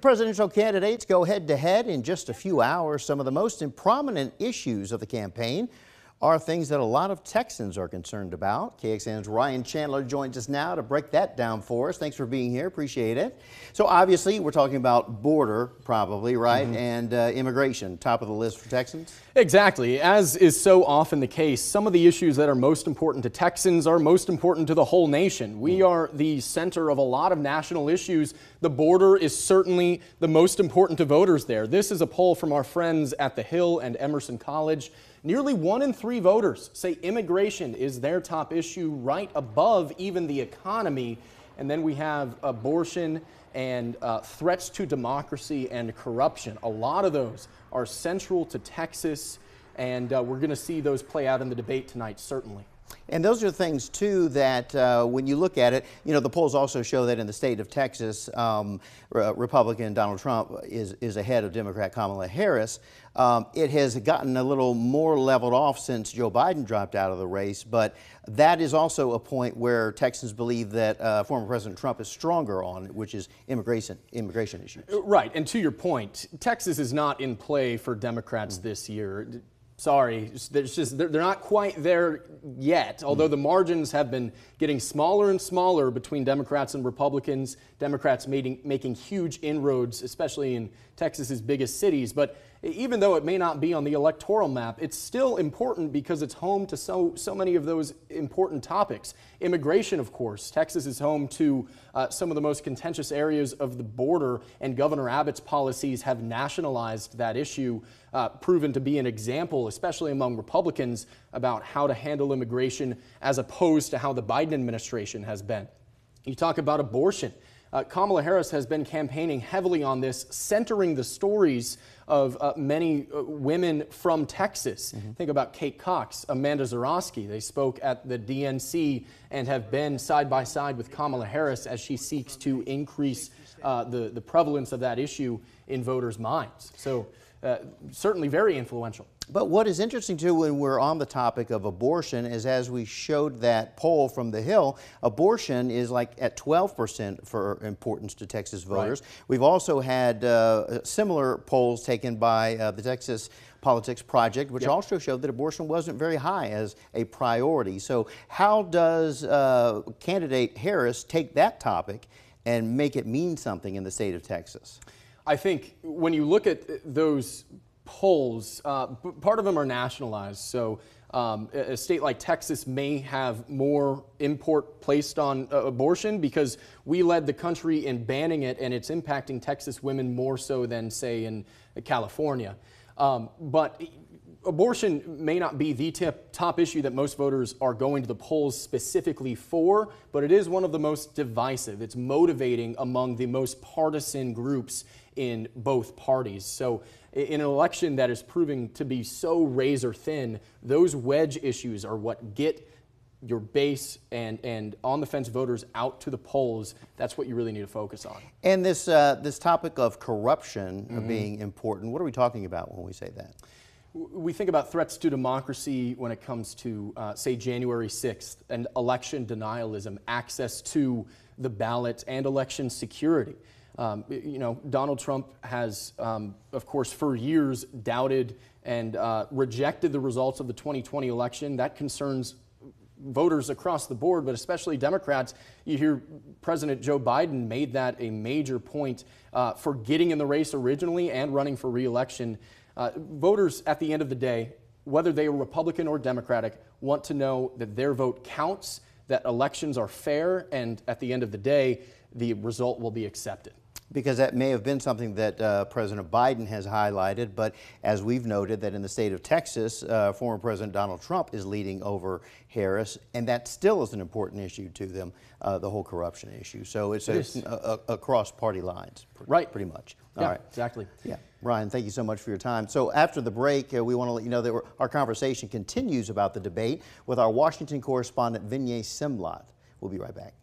presidential candidates go head-to-head in just a few hours. Some of the most prominent issues of the campaign are things that a lot of Texans are concerned about. KXAN's Ryan Chandler joins us now to break that down for us. Thanks for being here. Appreciate it. So obviously we're talking about border, probably, right? And immigration, top of the list for Texans? Exactly. As is so often the case, some of the issues that are most important to Texans are most important to the whole nation. We are the center of a lot of national issues. The border is certainly the most important to voters there. This is a poll from our friends at the Hill and Emerson College. Nearly 1 in 3 voters say immigration is their top issue, right above even the economy. And then we have abortion and threats to democracy and corruption. A lot of those are central to Texas, and we're going to see those play out in the debate tonight, certainly. And those are things, too, that when you look at it, you know, the polls also show that in the state of Texas, Republican Donald Trump is ahead of Democrat Kamala Harris. It has gotten a little more leveled off since Joe Biden dropped out of the race, but that is also a point where Texans believe that former President Trump is stronger on, which is immigration issues. Right, and to your point, Texas is not in play for Democrats this year. Sorry, they're not quite there yet, although the margins have been getting smaller and smaller between Democrats and Republicans. Democrats making huge inroads, especially in Texas's biggest cities. But even though it may not be on the electoral map, it's still important because it's home to so many of those important topics. Immigration, of course. Texas is home to some of the most contentious areas of the border, and Governor Abbott's policies have nationalized that issue, proven to be an example, especially among Republicans, about how to handle immigration as opposed to how the Biden administration has been. You talk about abortion. Kamala Harris has been campaigning heavily on this, centering the stories of many women from Texas. Think about Kate Cox, Amanda Zarowski. They spoke at the DNC and have been side by side with Kamala Harris as she seeks to increase the prevalence of that issue in voters' minds. So certainly very influential. But what is interesting, too, when we're on the topic of abortion is, as we showed that poll from the Hill, abortion is like at 12% for importance to Texas voters. Right. We've also had similar polls taken by the Texas Politics Project, which also showed that abortion wasn't very high as a priority. So how does candidate Harris take that topic and make it mean something in the state of Texas? I think when you look at those polls, part of them are nationalized. So a state like Texas may have more import placed on abortion because we led the country in banning it, and it's impacting Texas women more so than, say, in California. But abortion may not be the top issue that most voters are going to the polls specifically for, but it is one of the most divisive. It's motivating among the most partisan groups in both parties. So in an election that is proving to be so razor thin, those wedge issues are what get your base and on-the-fence voters out to the polls. That's what you really need to focus on. And this topic of corruption being important, what are we talking about when we say that? We think about threats to democracy when it comes to, say, January 6th and election denialism, access to the ballot, and election security. You know, Donald Trump has, of course, for years doubted and rejected the results of the 2020 election. That concerns voters across the board, but especially Democrats. You hear President Joe Biden made that a major point for getting in the race originally and running for re-election. Voters, at the end of the day, whether they are Republican or Democratic, want to know that their vote counts, that elections are fair, and at the end of the day, the result will be accepted. Because that may have been something that President Biden has highlighted, but as we've noted that in the state of Texas, former President Donald Trump is leading over Harris, and that still is an important issue to them, the whole corruption issue. So it's across party lines, pretty much. All right. Exactly. Yeah. Ryan, thank you so much for your time. So after the break, we want to let you know that our conversation continues about the debate with our Washington correspondent, Vinay Simlat. We'll be right back.